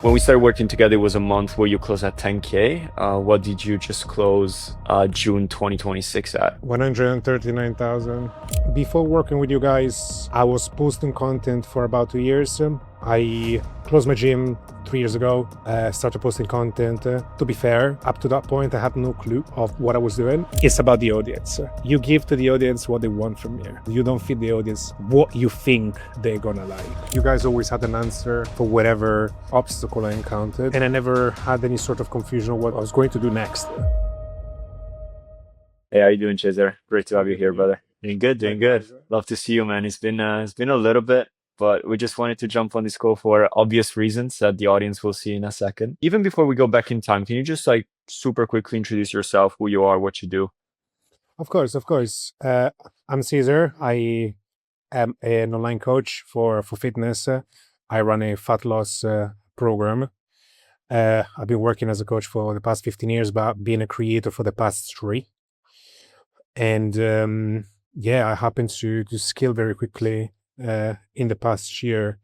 When we started working together, it was a month where you closed at 10K. What did you just close June 2026 at? 139,000. Before working with you guys, I was posting content for about 2 years. I closed my gym 3 years ago, started posting content. To be fair, up to that point, I had no clue of what I was doing. It's about the audience. You give to the audience what they want from you. You don't feed the audience what you think they're gonna like. You guys always had an answer for whatever obstacle I encountered, and I never had any sort of confusion of what I was going to do next. Hey, how you doing, Chaser? Great to have you here, brother. Doing good, doing good. Love to see you, man. It's been a little bit, but we just wanted to jump on this call for obvious reasons that the audience will see in a second. Even before we go back in time, can you just like super quickly introduce yourself, who you are, what you do? Of course, of course. I'm Caesar. I am an online coach for fitness. I run a fat loss program. I've been working as a coach for the past 15 years, but being a creator for the past 3. And yeah, I happened to scale very quickly in the past year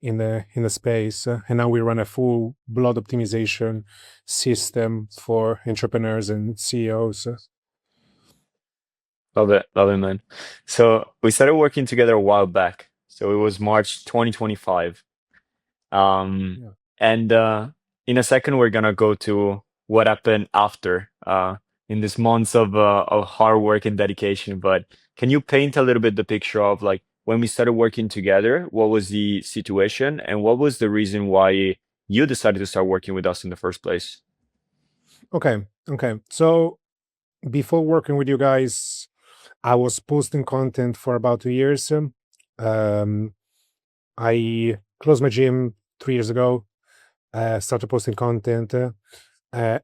in the space, and now we run a full blood optimization system for entrepreneurs and CEOs. Love it, man. So we started working together a while back. So it was March 2025. Um, Yeah. and in a second, we're gonna go to what happened after in this months of hard work and dedication. But can you paint a little bit the picture of like when we started working together, what was the situation and what was the reason why you decided to start working with us in the first place? Okay. Okay. So before working with you guys, I was posting content for about 2 years. Um, I closed my gym 3 years ago, started posting content. Uh,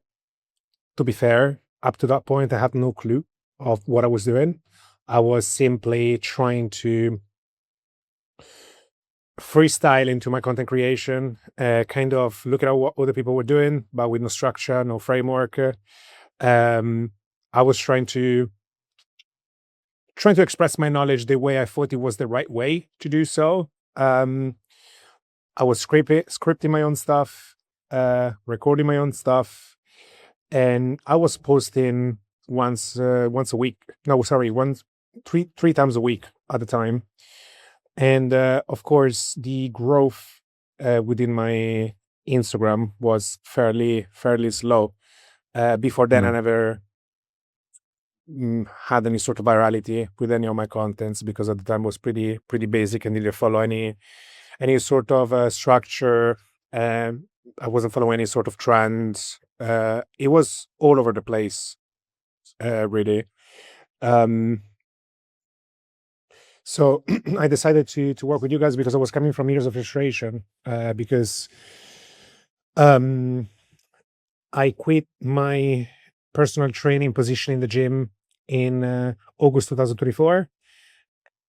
to be fair, up to that point, I had no clue of what I was doing. I was simply trying to freestyle into my content creation, kind of look at what other people were doing, but with no structure, no framework. Um, I was trying to express my knowledge the way I thought it was the right way to do so. I was scripting my own stuff, recording my own stuff, and I was posting once a week. No, sorry, once three times a week at the time. And of course, the growth within my Instagram was fairly slow. Before then, I Mm. never had any sort of virality with any of my contents because at the time was pretty basic and didn't follow any sort of structure. I wasn't following any sort of trends. It was all over the place, really. Um, so I decided to work with you guys because I was coming from years of frustration. Because um, I quit my personal training position in the gym in August 2024,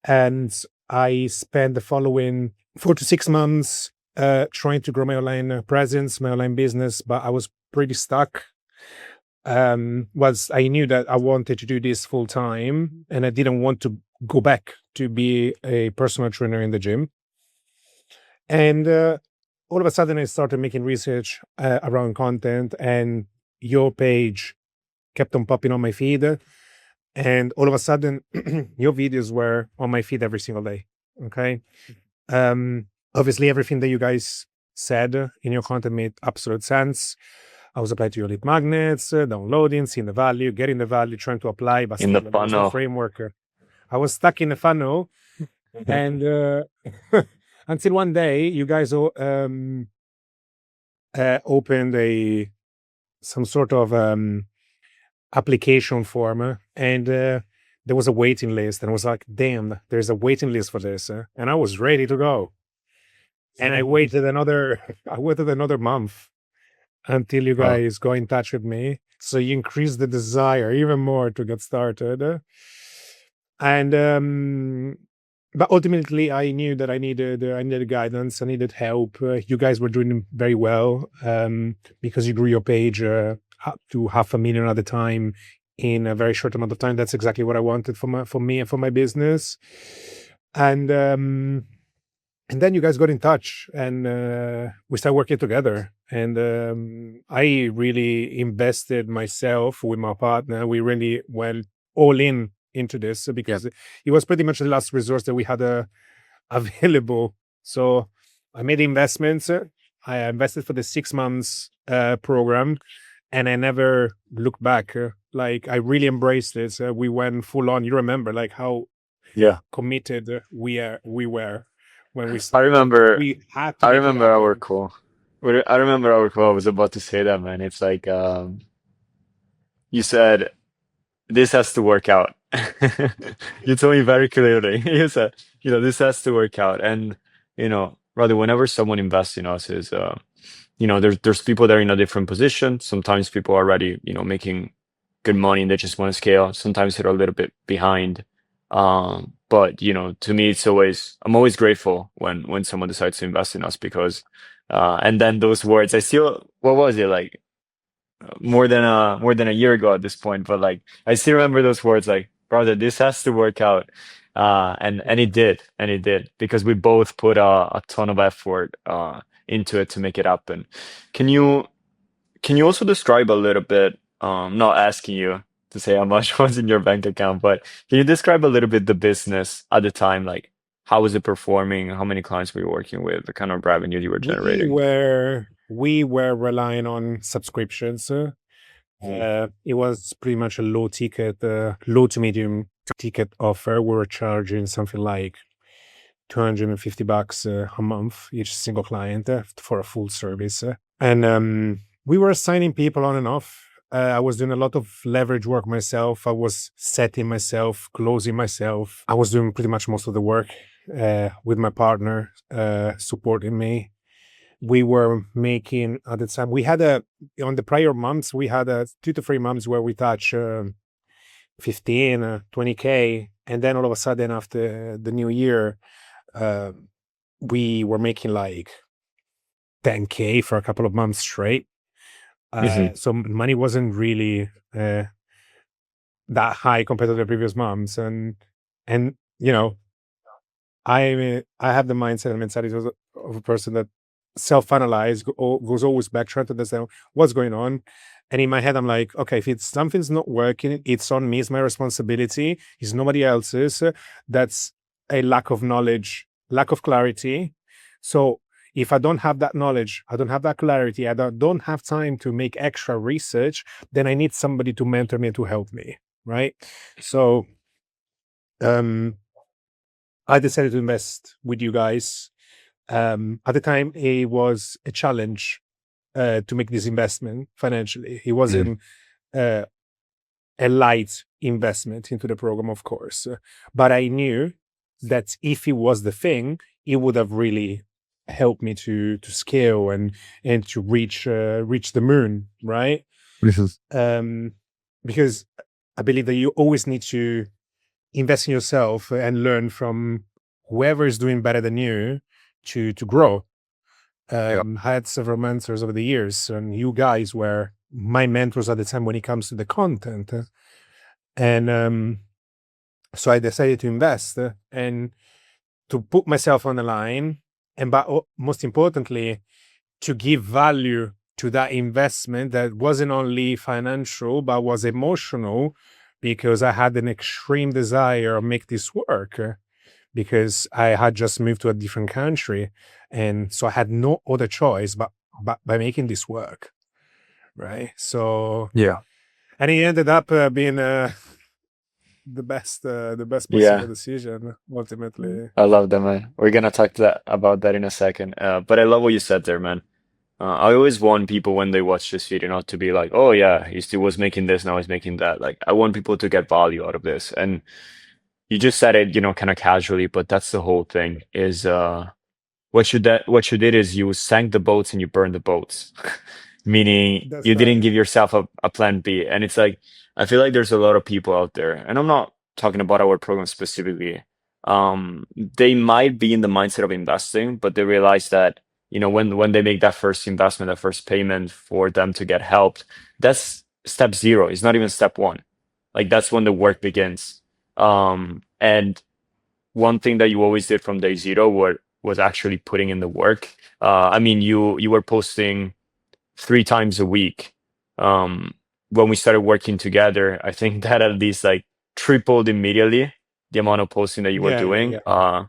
and I spent the following 4 to 6 months trying to grow my online presence, my online business, but I was pretty stuck. Was I knew that I wanted to do this full time, and I didn't want to go back to be a personal trainer in the gym. And all of a sudden, I started making research around content, and your page kept on popping on my feed. And all of a sudden, your videos were on my feed every single day. Okay. Obviously, everything that you guys said in your content made absolute sense. I was applying to your lead magnets, downloading, seeing the value, getting the value, trying to apply, but In the still there was no funnel. framework. I was stuck in a funnel, and until one day, you guys opened some sort of application form, and there was a waiting list, and I was like, "Damn, there's a waiting list for this," and I was ready to go. And I waited another, I waited another month until you Oh, guys got in touch with me. So you increased the desire even more to get started. And but ultimately I knew that I needed guidance, I needed help. You guys were doing very well because you grew your page up to 500,000 at a time in a very short amount of time. That's exactly what I wanted for me and for my business. And and then you guys got in touch, and we started working together. And I really invested myself with my partner. We really went all in into this because it was pretty much the last resource that we had available. So I made investments. I invested for the 6 months program, and I never looked back. Like I really embraced this. We went full on. You remember, like how Yeah. committed we were when we I started. remember We had to I make it remember our happen. call. I remember our call. I was about to say that, man. It's like you said this has to work out. You told me very clearly. You said, this has to work out. And, rather whenever someone invests in us is there's people that are in a different position. Sometimes people are already, making good money and they just want to scale. Sometimes they're a little bit behind. But to me, I'm always grateful when someone decides to invest in us because, and then those words, what was it like? More than a year ago at this point, but like I still remember those words like, brother, this has to work out. And it did because we both put a ton of effort into it to make it happen. Can you can you also describe a little bit, not asking you to say how much was in your bank account, but can you describe a little bit the business at the time? Like, how was it performing? How many clients were you working with? The kind of revenue you were We generating? were we were relying on subscriptions. Mhm. It was pretty much a low to medium ticket offer. We were charging something like $250 a month each single client for a full service. And we were assigning people on and off. I was doing a lot of leverage work myself. I was setting myself, closing myself. I was doing pretty much most of the work with my partner supporting me. We were making at the time, on the prior months, we had 2 to 3 months where we touch 15, 20K. And then all of a sudden, after the new year, uh, we were making like 10K for a couple of months straight. Mhm. So money wasn't really that high compared to the previous months. And you know, I have the mindset and mentality of a person that self-analyze, goes always back, trying to understand what's going on. And in my head, I'm like, okay, if something's not working, it's on me. It's my responsibility. It's nobody else's. That's a lack of knowledge, lack of clarity. So if I don't have that knowledge, I don't have that clarity, I don't have time to make extra research, then I need somebody to mentor me, to help me, right? So um, I decided to invest with you guys. At the time, it was a challenge to make this investment financially. It Mhm. wasn't uh, a light investment into the program, of course, but I knew that if it was the thing, it would have really helped me to scale and to reach the moon, right? Mhm. Um, because I believe that you always need to invest in yourself and learn from whoever is doing better than you to grow. Yeah. I had several mentors over the years, and you guys were my mentors at the time when it comes to the content. And so I decided to invest and to put myself on the line, and but most importantly, to give value to that investment that wasn't only financial but was emotional, because I had an extreme desire to make this work. Because I had just moved to a different country, and so I had no other choice but by making this work, right? So, Yeah. and it ended up being the best possible Yeah. decision ultimately. I love that, man. We're gonna talk about that in a second. But I love what you said there, man. I always want people when they watch this video not to be like, oh yeah, he still was making this, now he's making that. Like, I want people to get value out of this. And you just said it, kind of casually, but that's the whole thing. Is what you did is you sank the boats and you burned the boats, meaning That's you didn't right. give yourself a plan B. And it's like I feel like there's a lot of people out there, and I'm not talking about our program specifically. They might be in the mindset of investing, but they realize that when they make that first investment, that first payment for them to get helped, that's step zero. It's not even step one. Like that's when the work begins. And one thing that you always did from day zero was actually putting in the work. I mean, you were posting 3 times a week. When we started working together, I think that at least like tripled immediately the amount of posting that you were Yeah, yeah, doing. yeah.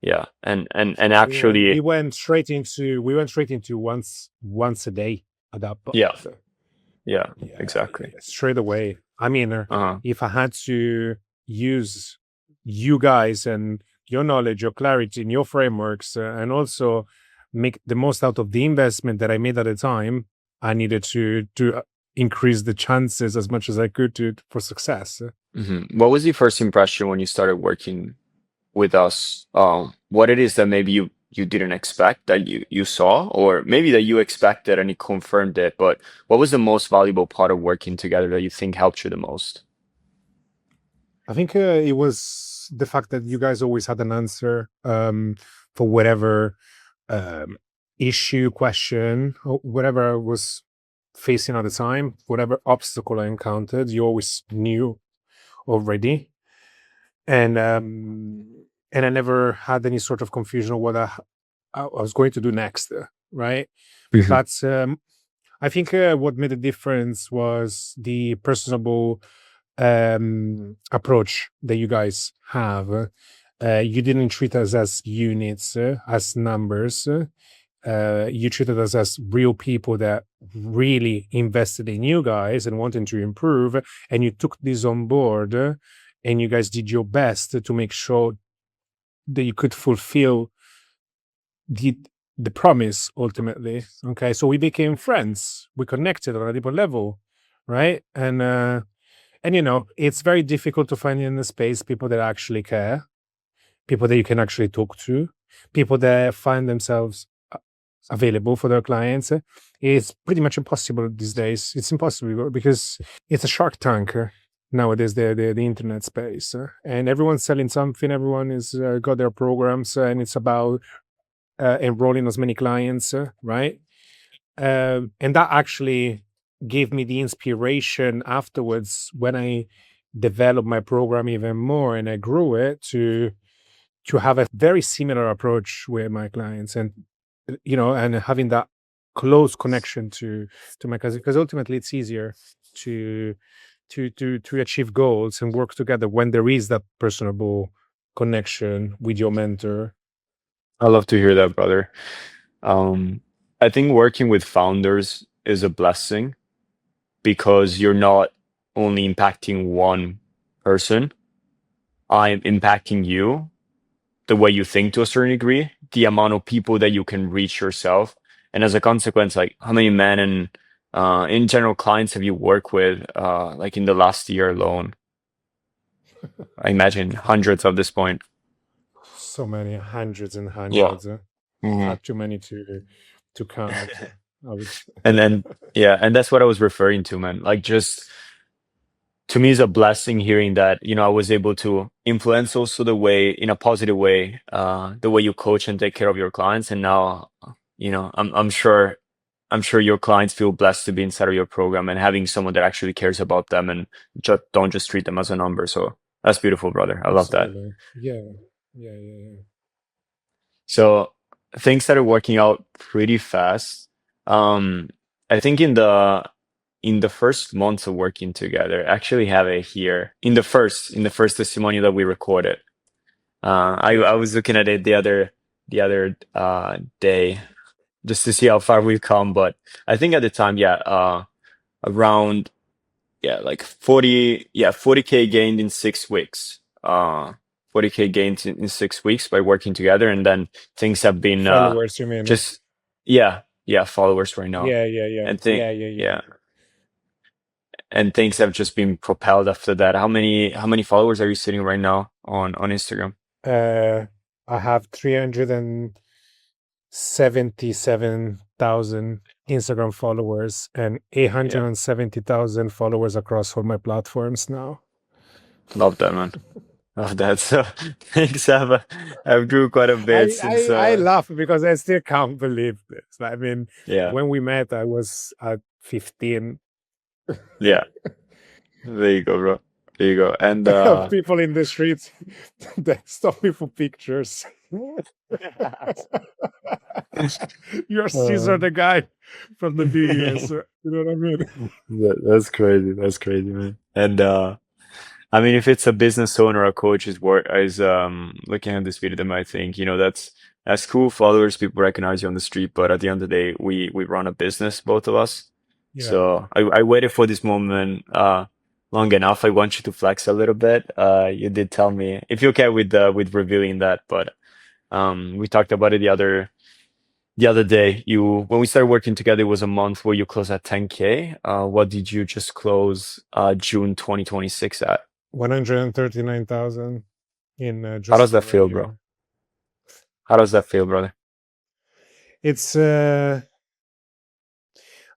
Yeah, and Yeah, we actually, went straight into once a day at that point. yeah, yeah, Yeah, exactly. straight away. I mean, Uh-huh. if I had to use you guys and your knowledge, your clarity, and your frameworks, and also make the most out of the investment that I made at the time, I needed to increase the chances as much as I could for success. What was the first impression when you started working with us? What it is that maybe you didn't expect that you saw, or maybe that you expected and it confirmed it. But what was the most valuable part of working together that you think helped you the most? I think it was the fact that you guys always had an answer for whatever um, issue, question, or whatever I was facing at the time, whatever obstacle I encountered, you always knew already, and I never had any sort of confusion of what I was going to do next, right? Mhm. But I think what made a difference was the personable approach that you guys have. You didn't treat us as units, as numbers. You treated us as real people that really invested in you guys and wanted to improve, and you took this on board, and you guys did your best to make sure that you could fulfill the the promise ultimately. Okay, so we became friends. We connected on a deeper level, right? And it's very difficult to find in the space people that actually care, people that you can actually talk to, people that find themselves available for their clients. It's pretty much impossible these days. It's impossible because it's a shark tank nowadays. The internet space, and everyone's selling something. Everyone is got their programs, and it's about enrolling as many clients, right? And that actually gave me the inspiration afterwards when I developed my program even more and I grew it to have a very similar approach with my clients, and having that close connection to my cousin, because ultimately it's easier to to achieve goals and work together when there is that personable connection with your mentor. I love to hear that, brother. Um, I think working with founders is a blessing because you're not only impacting one person, I'm impacting you, the way you think to a certain degree, the amount of people that you can reach yourself. And as a consequence, like how many men and in general clients have you worked with like in the last year alone? I imagine hundreds at this point. So many hundreds and Yeah. hundreds, Mhm. too many to count. I would. And then yeah, and that's what I was referring to, man. Like just to me is a blessing hearing that I was able to influence also the way in a positive way the way you coach and take care of your clients. And now I'm sure your clients feel blessed to be inside of your program and having someone that actually cares about them and don't just treat them as a number. So that's beautiful, brother. I love that. Absolutely. Yeah. Yeah. Yeah. Yeah. So things started working out pretty fast. um I think in the first months of working together, I actually have it here in the first testimonial that we recorded. I Yeah. was looking at it the other day just to see how far we've come, but I think at the time, yeah, around like 40K gained in 6 weeks. 40K gained in 6 weeks by working together, and then things have been Followers, you mean? just yeah, followers right now, Yeah. Yeah. Yeah. and Yeah. Yeah. Yeah. yeah, and things have just been propelled after that. How many followers are you sitting right now on Instagram? I have 377,000 Instagram followers and Yeah, 870,000 followers across all my platforms now. love that, man. Love that. So things have grew quite a bit I, since I I laugh because I still can't believe this. I mean, yeah, when we met, I was at 15. yeah. There you go, bro. There you go. And Of people in the streets that stop me for pictures. You're Caesar, the guy from the videos. You know what I mean? that's crazy. That's crazy, man. And I mean, if it's a business owner or a coach is looking at this video, they might think, that's cool. Followers, people recognize you on the street, but at the end of the day, we run a business, both of us. Yeah. So I waited for this moment long enough. I want you to flex a little bit. You did tell me if you're okay with revealing that, but we talked about it the other day. When we started working together, it was a month where you closed at 10K. What did you just close June 2026 at? 139,000 in How just does that over a feel, year. bro? How does that feel, brother? It's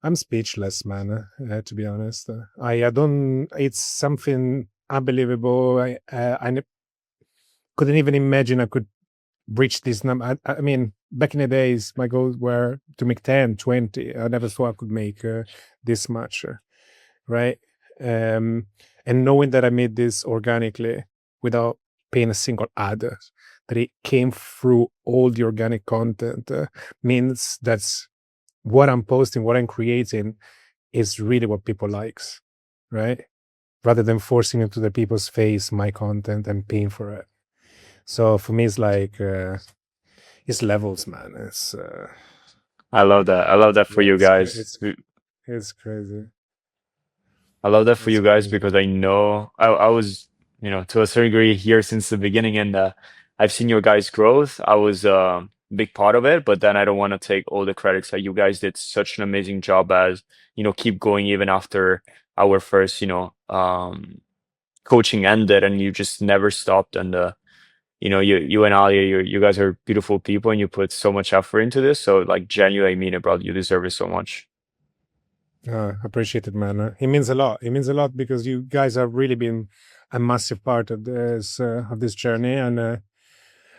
I'm speechless, man. To be honest, I don't. It's something unbelievable. Couldn't even imagine I could reach this number. I mean, back in the days, my goals were to make 10, 20. I never thought I could make this much, right? And knowing that I made this organically without paying a single ad, that it came through all the organic content, means that's what I'm posting, what I'm creating is really what people likes, right? Rather than forcing into the people's face my content and paying for it. So for me, it's like it's levels, man. It's I love that. I love that for you it's guys. it's crazy. I love that for It's you guys crazy. because I know I was, to a certain degree here since the beginning, and I've seen your guys' growth. I was a big part of it, but then I don't want to take all the credits that you guys did such an amazing job as, keep going even after our first, coaching ended, and you just never stopped. And you and Ali, you guys are beautiful people, and you put so much effort into this. So like genuinely, I mean it, brother. You deserve it so much. Appreciate it, man. It means a lot. It means a lot because you guys have really been a massive part of this journey, and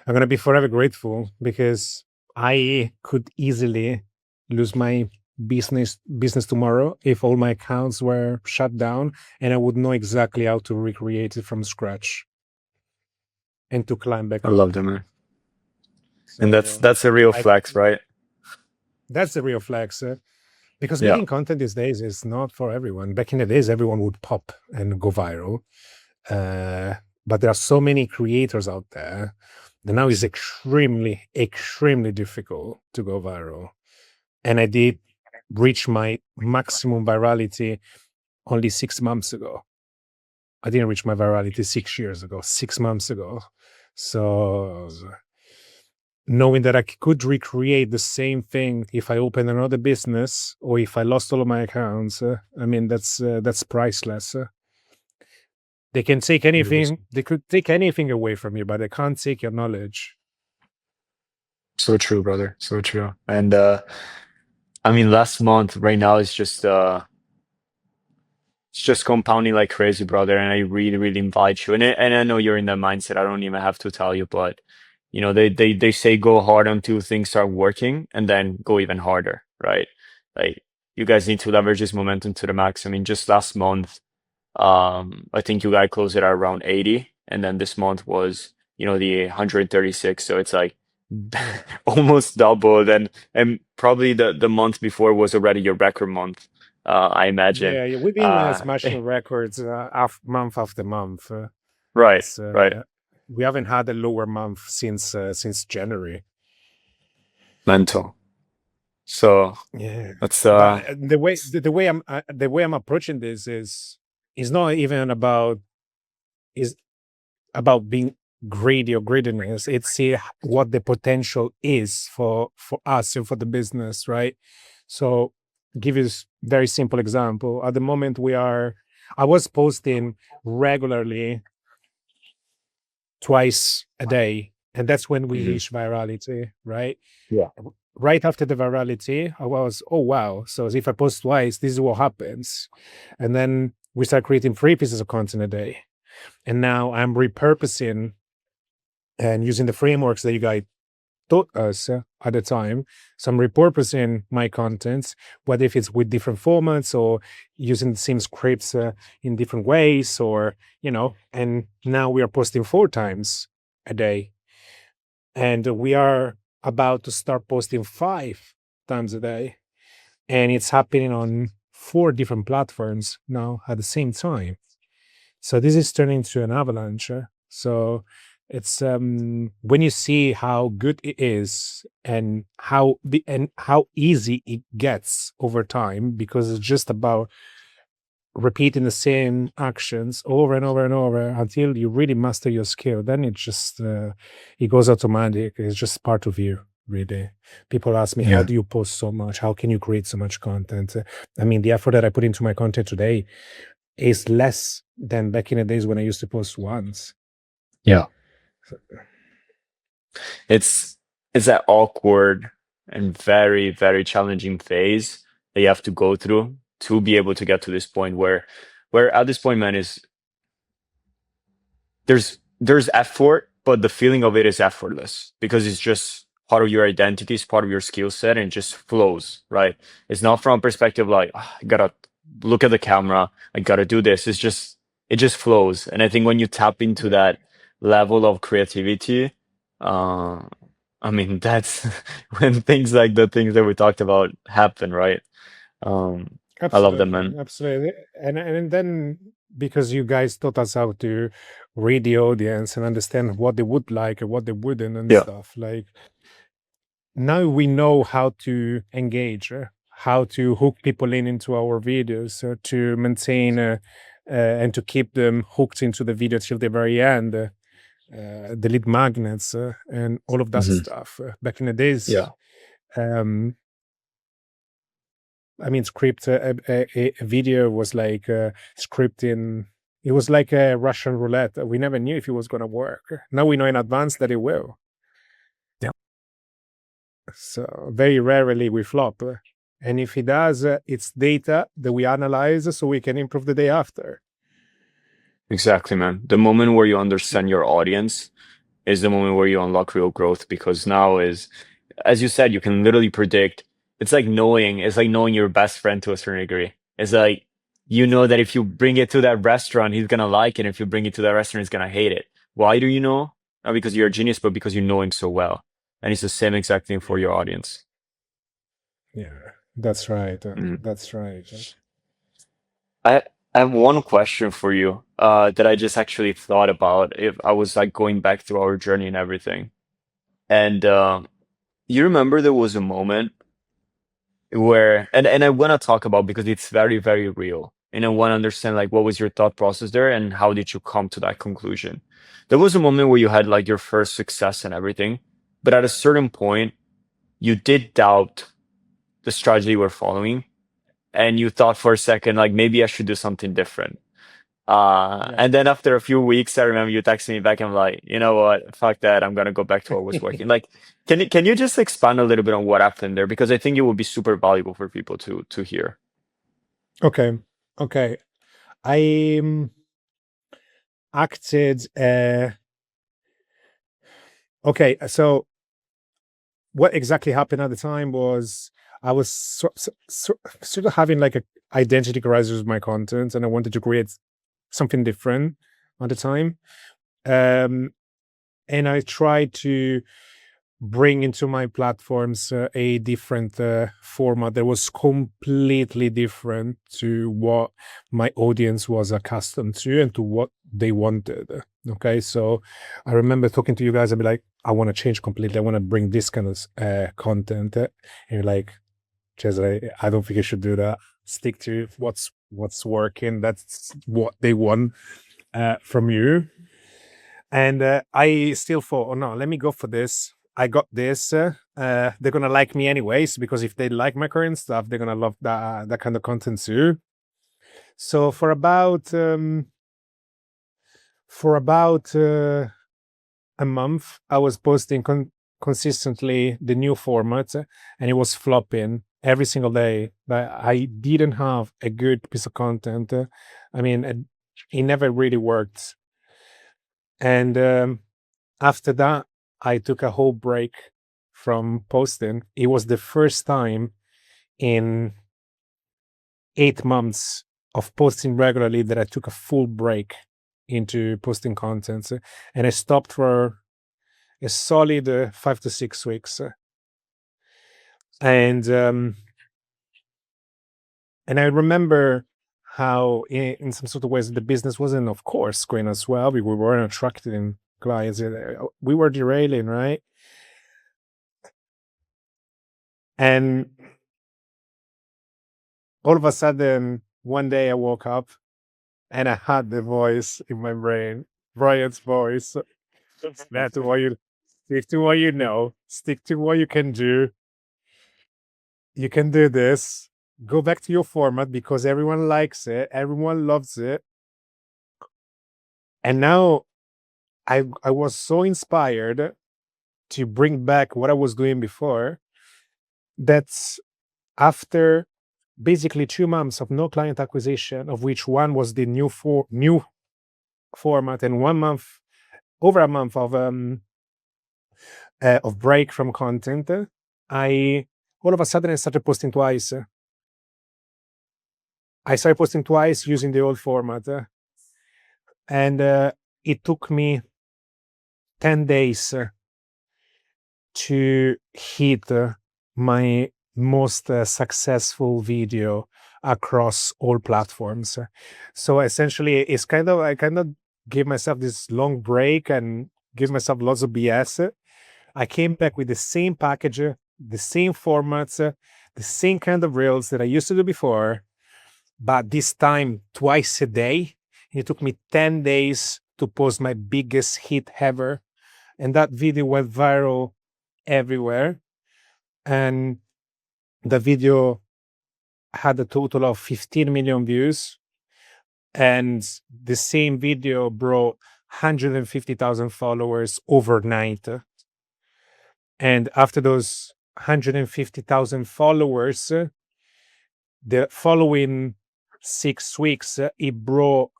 I'm gonna be forever grateful because I could easily lose my business tomorrow if all my accounts were shut down, and I would know exactly how to recreate it from scratch and to climb back I up. love that, man. And that's So that's a real I flex, right? that's the real flex. Because Yeah. making content these days is not for everyone. Back in the days, everyone would pop and go viral. But there are so many creators out there that now it's extremely, extremely difficult to go viral. And I did reach my maximum virality only 6 months ago. I didn't reach my virality 6 years ago, 6 months ago. So knowing that I could recreate the same thing if I open another business or if I lost all of my accounts, I mean that's priceless. They can take anything. They could take anything away from you, but they can't take your knowledge. So true, brother. So true. And I mean, last month right now is just compounding like crazy, brother. And I really, really invite you. And I know you're in that mindset. I don't even have to tell you, but they say go hard until things start working, and then go even harder, right? Like you guys need to leverage this momentum to the max. I mean, just last month, I think you guys closed it at around 80, and then this month was, the 136. So it's like almost doubled, and probably the month before was already your record month, I imagine. Yeah, we've been smashing records month after month. Right, It's right. we haven't had a lower month since January. Mental. So Yeah, that's but the way I'm approaching this is not even about is about being greedy or greediness. It's see what the potential is for us and for the business, right? So give you this very simple example. At the moment I was posting regularly twice a day, and that's when we reach virality, right? Yeah. Right after the virality, I was, oh wow. So if I post twice, this is what happens. And then we start creating 3 pieces of content a day. And now I'm repurposing and using the frameworks that you guys taught us at the time. So I'm repurposing my contents, whether if it's with different formats or using the same scripts in different ways, or and now we are posting 4 times a day, and we are about to start posting 5 times a day, and it's happening on 4 different platforms now at the same time. So this is turning into an avalanche. So it's when you see how good it is and how easy it gets over time, because it's just about repeating the same actions over and over and over until you really master your skill. Then it just it goes automatic. It's just part of you, really. People ask me, how do you post so much? How can you create so much content? I mean, the effort that I put into my content today is less than back in the days when I used to post once. Yeah. It's that awkward and very, very challenging phase that you have to go through to be able to get to this point where at this point, man, is there's effort, but the feeling of it is effortless because it's just part of your identity, it's part of your skill set, and it just flows, right? It's not from a perspective like, "Ah, I gotta look at the camera, I gotta do this." It just flows. And I think when you tap into that level of creativity, uh, I mean, that's when things like the things that we talked about happen, right? I love that, Absolutely, man. absolutely. And then, because you guys taught us how to read the audience and understand what they would like and what they wouldn't and Yeah. stuff, like now we know how to engage, how to hook people into our videos, to maintain and to keep them hooked into the video till the very end, the lead magnets and all of that Mhm. stuff. Back in the days, Yeah. I mean, a video was like scripting. It was like a Russian roulette. We never knew if it was going to work. Now we know in advance that it will. Yeah. So very rarely we flop. And if it does, it's data that we analyze so we can improve the day after. Exactly, man. The moment where you understand your audience is the moment where you unlock real growth because now is, as you said, you can literally predict. It's like knowing your best friend to a certain degree. It's like you know that if you bring it to that restaurant, he's gonna like it. If you bring it to that restaurant, he's gonna hate it. Why do you know? Not because you're a genius, but because you know him so well. And it's the same exact thing for your audience. Yeah, that's right. Mm. That's right. I I have one question for you, that I just actually thought about if I was like going back through our journey and everything. And you remember there was a moment where and I want to talk about because it's very, very real. And I want to understand like what was your thought process there and how did you come to that conclusion? There was a moment where you had like your first success and everything, but at a certain point, you did doubt the strategy you were following, and you thought for a second, like maybe I should do something different. Yeah. And then after a few weeks, I remember you texting me back. I'm like, you know what? Fuck that. I'm gonna go back to what was working. Like, can you just expand a little bit on what happened there? Because I think it would be super valuable for people to hear. Okay. Okay. I acted. Okay. So what exactly happened at the time was I was sort of having like a identity crisis with my content, and I wanted to create something different at the time. Um, and I tried to bring into my platforms a different format that was completely different to what my audience was accustomed to and to what they wanted. Okay, so I remember talking to you guys and be like, I want to change completely. I want to bring this kind of content. And you're like, Cesare, I don't think you should do that. Stick to what's working. That's what they want from you. And I still thought, oh no, let me go for this. I got this. They're gonna like me anyways, because if they like my current stuff, they're gonna love that kind of content too. So for about a month, I was posting consistently the new format, and it was flopping every single day. But I didn't have a good piece of content. I mean, it never really worked. And after that, I took a whole break from posting. It was the first time in 8 months of posting regularly that I took a full break into posting content, and I stopped for a solid 5 to 6 weeks. And I remember how in some sort of ways the business wasn't, of course, going as well. We weren't attracting clients. We were derailing, right? And all of a sudden, one day I woke up and I had the voice in my brain, Brian's voice. That's what you stick to what you know, stick to what you can do. You can do this. Go back to your format because everyone likes it, everyone loves it. And now I was so inspired to bring back what I was doing before that after basically 2 months of no client acquisition, of which one was the new format and 1 month, over a month of break from content, I all of a sudden I started posting twice. I started posting twice using the old format, and it took me 10 days to hit my most successful video across all platforms. So essentially, it's I kind of gave myself this long break and give myself lots of BS. I came back with the same package, the same formats, the same kind of reels that I used to do before, but this time twice a day. It took me 10 days to post my biggest hit ever. And that video went viral everywhere. And the video had a total of 15 million views. And the same video brought 150,000 followers overnight. And after those 150,000 followers, the following 6 weeks, it brought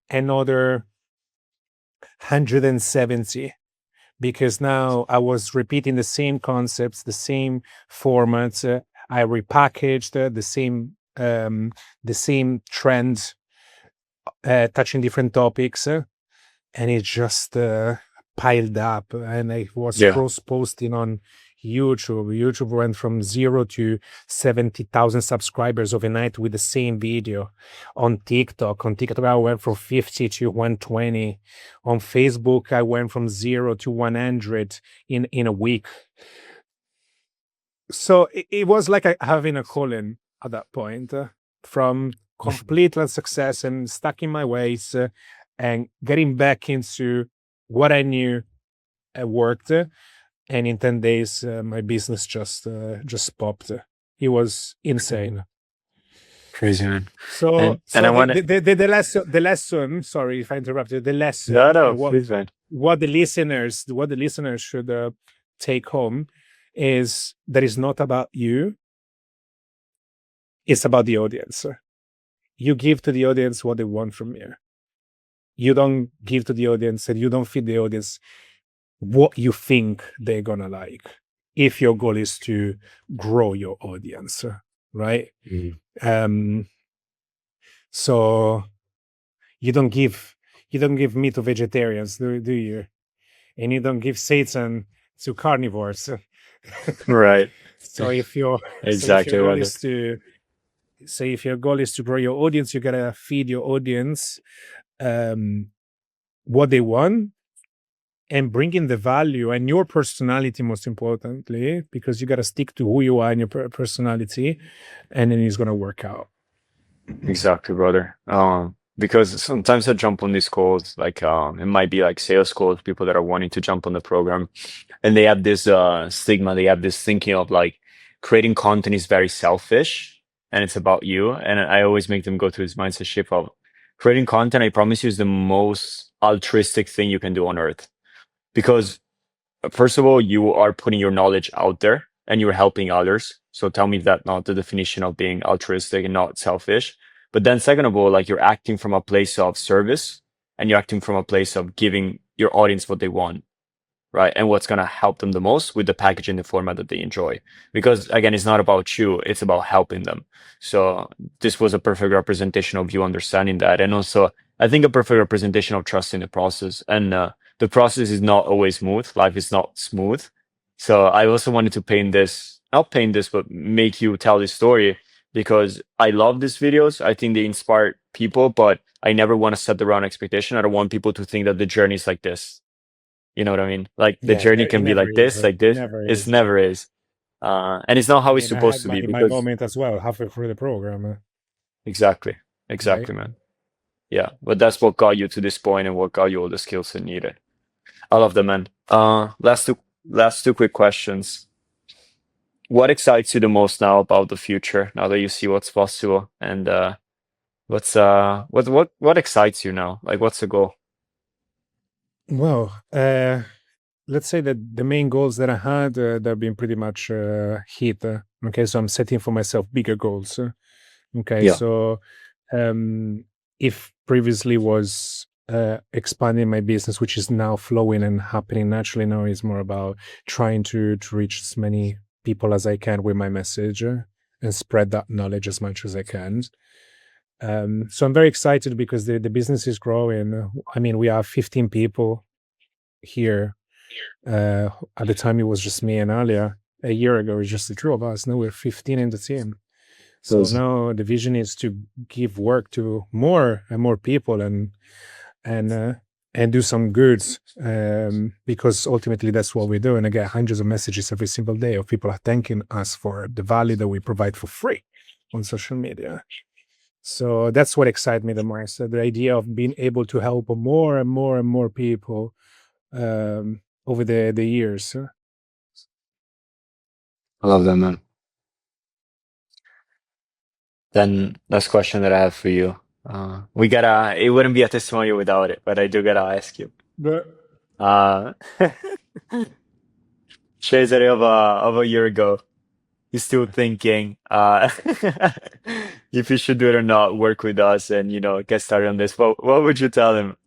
another 170, because now I was repeating the same concepts, the same formats. I repackaged the same trends, touching different topics, and it just piled up. And I was cross-posting on YouTube. YouTube went from 0 to 70,000 subscribers overnight with the same video. On TikTok I went from 50 to 120. On Facebook, I went from 0 to 100 in a week. So it was like having a calling at that point, from complete success and stuck in my ways, and getting back into what I knew worked. And in 10 days, my business just popped. It was insane. Crazy, man. So and I want the lesson. Sorry if I interrupted. The lesson. No, please, man. What the listeners should take home is that it's not about you. It's about the audience. You give to the audience what they want from you. You don't give to the audience, and you don't feed the audience what you think they're gonna like, if your goal is to grow your audience, right? So you don't give meat to vegetarians, do you? And you don't give Satan to carnivores. Right. So if your exactly if your goal is to grow your audience, you gotta feed your audience what they want, and bring in the value and your personality, most importantly, because you got to stick to who you are and your personality, and then it's going to work out. Exactly, brother. Because sometimes I jump on these calls, like it might be like sales calls, people that are wanting to jump on the program, and they have this stigma, they have this thinking of like creating content is very selfish and it's about you. And I always make them go through this mindset shift of creating content, I promise you, is the most altruistic thing you can do on earth. Because first of all, you are putting your knowledge out there and you're helping others. So tell me if that's not the definition of being altruistic and not selfish. But then second of all, like you're acting from a place of service and you're acting from a place of giving your audience what they want. right? And what's gonna help them the most with the packaging, the format that they enjoy. Because again, it's not about you, it's about helping them. So this was a perfect representation of you understanding that. And also, I think a perfect representation of trusting the process. And the process is not always smooth. Life is not smooth. So I also wanted to paint this, not paint this, but make you tell this story because I love these videos. I think they inspire people, but I never want to set the wrong expectation. I don't want people to think that the journey is like this. You know what I mean? Like the Yeah, journey it can be never like is. this, like It this. never It's is. never is. And it's not I how it's mean, I supposed had to be my because moment as well, halfway through the program, exactly, right? exactly, man. Yeah, but that's what got you to this point and what got you all the skills you needed. I love that, man. Last two quick questions. What excites you the most now about the future? Now that you see what's possible, and what excites you now? Like, what's the goal? Well, let's say that the main goals that I had, they've been pretty much hit. Okay, so I'm setting for myself bigger goals. Okay, Yeah, so um, if previously was expanding my business, which is now flowing and happening naturally now, is more about trying to reach as many people as I can with my message and spread that knowledge as much as I can. So I'm very excited because the business is growing. I mean, we are 15 people here. At the time, it was just me and Alia. A year ago, it was just the two of us. Now we're 15 in the team. So those now the vision is to give work to more and more people and uh, and do some goods because ultimately that's what we do. And I get hundreds of messages every single day of people thanking us for the value that we provide for free on social media. So that's what excites me the most. The idea of being able to help more and more and more people over the years. I love that, man. Then last question that I have for you. We gotta. It wouldn't be a testimonial without it, but I do gotta ask you. But Uh, Cesare of a year ago, he's still thinking if he should do it or not, work with us and get started on this. What would you tell him?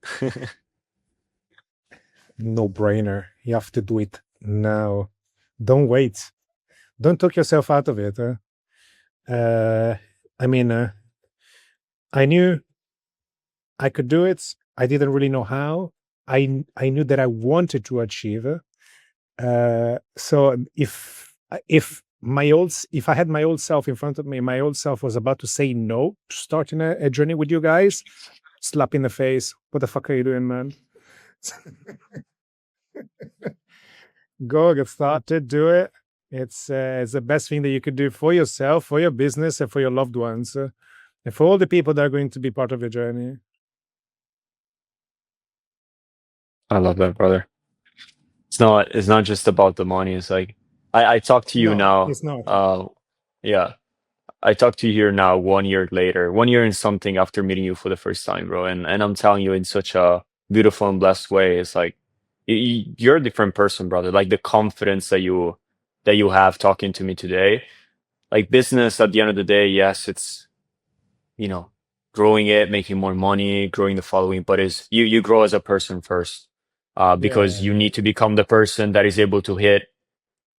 no brainer. You have to do it now. Don't wait. Don't talk yourself out of it. Uh, I mean, I knew I could do it. I didn't really know how. I knew that I wanted to achieve it. So if I had my old self in front of me, my old self was about to say no to starting a journey with you guys, slap in the face. What the fuck are you doing, man? Go get started, do it. It's the best thing that you could do for yourself, for your business, and for your loved ones, and for all the people that are going to be part of your journey. I love that, brother. It's not just about the money. It's like I talk to you No, now. it's not. Yeah, I talk to you here now 1 year later, 1 year and something after meeting you for the first time, bro. And I'm telling you in such a beautiful and blessed way. It's like you're a different person, brother. Like the confidence that you have talking to me today. Like business at the end of the day, yes, it's you know growing it, making more money, growing the following, but is you grow as a person first. Because Yeah, you need to become the person that is able to hit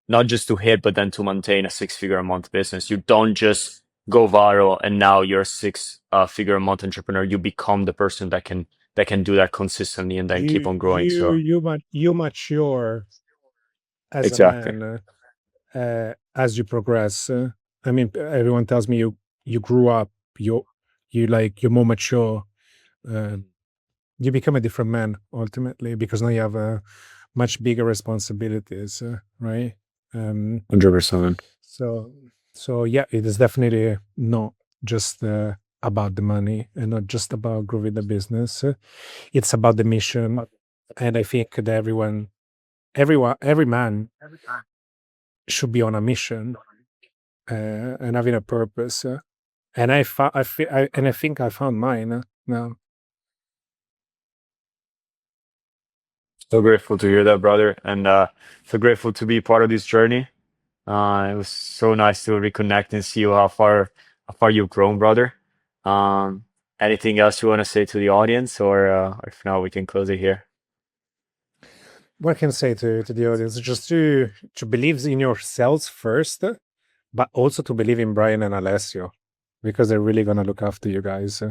not just to hit, but then to maintain a six-figure a month business. You don't just go viral and now you're a six figure a month entrepreneur. You become the person that can do that consistently and then keep you on growing. you So you mature as a exactly. man as you progress. I mean, everyone tells me you grew up, you're more mature. Uh, you become a different man ultimately because now you have much bigger responsibilities, right? Um, 100%. so so yeah, it is definitely not just about the money and not just about growing the business. It's about the mission, and I think that every man should be on a mission and having a purpose. And I think I found mine now. So grateful to hear that, brother, and so grateful to be part of this journey. It was so nice to reconnect and see how far you've grown, brother. Anything else you want to say to the audience, or if not, we can close it here. what can I say to the audience? Just to believe in yourselves first, but also to believe in Brian and Alessio, because they're really gonna look after you guys.